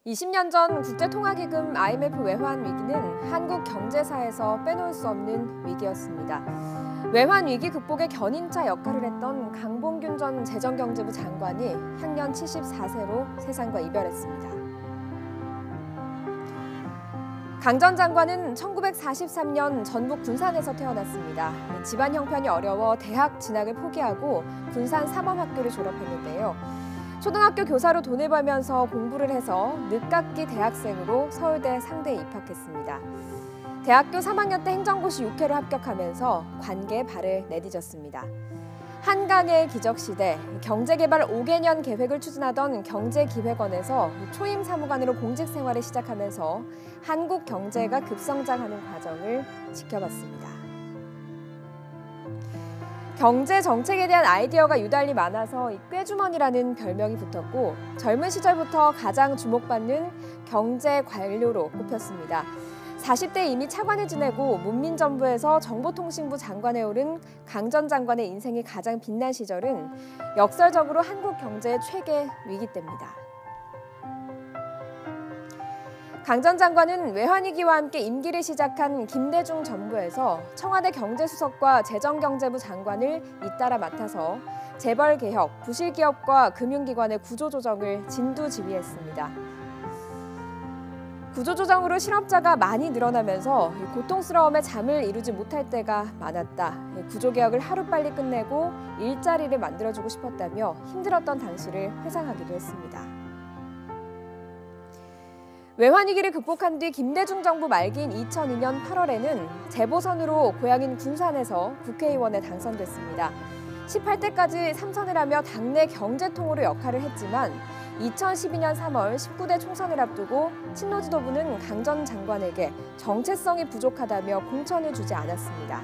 20년 전 국제통화기금 IMF 외환 위기는 한국 경제사에서 빼놓을 수 없는 위기였습니다. 외환 위기 극복의 견인차 역할을 했던 강봉균 전 재정경제부 장관이 향년 74세로 세상과 이별했습니다. 강 전 장관은 1943년 전북 군산에서 태어났습니다. 집안 형편이 어려워 대학 진학을 포기하고 군산 사범학교를 졸업했는데요. 초등학교 교사로 돈을 벌면서 공부를 해서 늦깎이 대학생으로 서울대 상대에 입학했습니다. 대학교 3학년 때 행정고시 6회를 합격하면서 관계에 발을 내디뎠습니다. 한강의 기적시대, 경제개발 5개년 계획을 추진하던 경제기획원에서 초임 사무관으로 공직 생활을 시작하면서 한국 경제가 급성장하는 과정을 지켜봤습니다. 경제 정책에 대한 아이디어가 유달리 많아서 꾀주머니라는 별명이 붙었고 젊은 시절부터 가장 주목받는 경제 관료로 꼽혔습니다. 40대 이미 차관을 지내고 문민정부에서 정보통신부 장관에 오른 강 전 장관의 인생이 가장 빛난 시절은 역설적으로 한국 경제의 최대 위기 때입니다. 강 전 장관은 외환위기와 함께 임기를 시작한 김대중 정부에서 청와대 경제수석과 재정경제부 장관을 잇따라 맡아서 재벌개혁, 부실기업과 금융기관의 구조조정을 진두지휘했습니다. 구조조정으로 실업자가 많이 늘어나면서 고통스러움에 잠을 이루지 못할 때가 많았다. 구조개혁을 하루빨리 끝내고 일자리를 만들어주고 싶었다며 힘들었던 당시를 회상하기도 했습니다. 외환위기를 극복한 뒤 김대중 정부 말기인 2002년 8월에는 재보선으로 고향인 군산에서 국회의원에 당선됐습니다. 18대까지 3선을 하며 당내 경제통으로 역할을 했지만 2012년 3월 19대 총선을 앞두고 친노 지도부는 강 전 장관에게 정체성이 부족하다며 공천을 주지 않았습니다.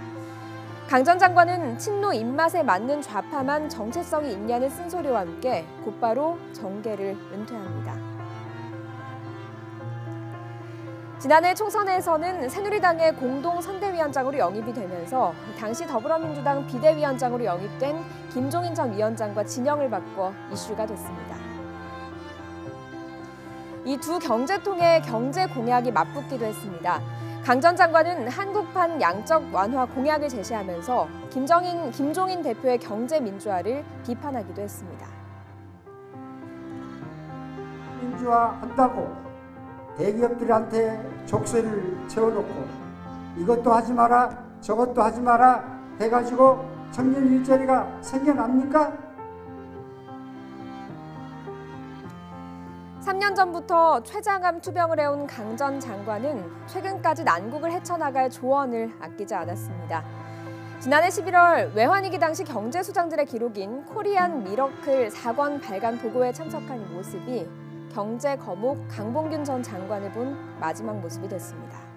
강 전 장관은 친노 입맛에 맞는 좌파만 정체성이 있냐는 쓴소리와 함께 곧바로 정계를 은퇴합니다. 지난해 총선에서는 새누리당의 공동선대위원장으로 영입이 되면서 당시 더불어민주당 비대위원장으로 영입된 김종인 전 위원장과 진영을 바꿔 이슈가 됐습니다. 이 두 경제통의 경제 공약이 맞붙기도 했습니다. 강 전 장관은 한국판 양적 완화 공약을 제시하면서 김종인 대표의 경제 민주화를 비판하기도 했습니다. 민주화한다고 대기업들한테 족쇄를 채워놓고 이것도 하지 마라 저것도 하지 마라 해가지고 청년 일자리가 생겨납니까? 3년 전부터 췌장암 투병을 해온 강 전 장관은 최근까지 난국을 헤쳐나갈 조언을 아끼지 않았습니다. 지난해 11월 외환위기 당시 경제수장들의 기록인 코리안 미러클 4권 발간 보고에 참석한 모습이 경제 거목 강봉균 전 장관을 본 마지막 모습이 됐습니다.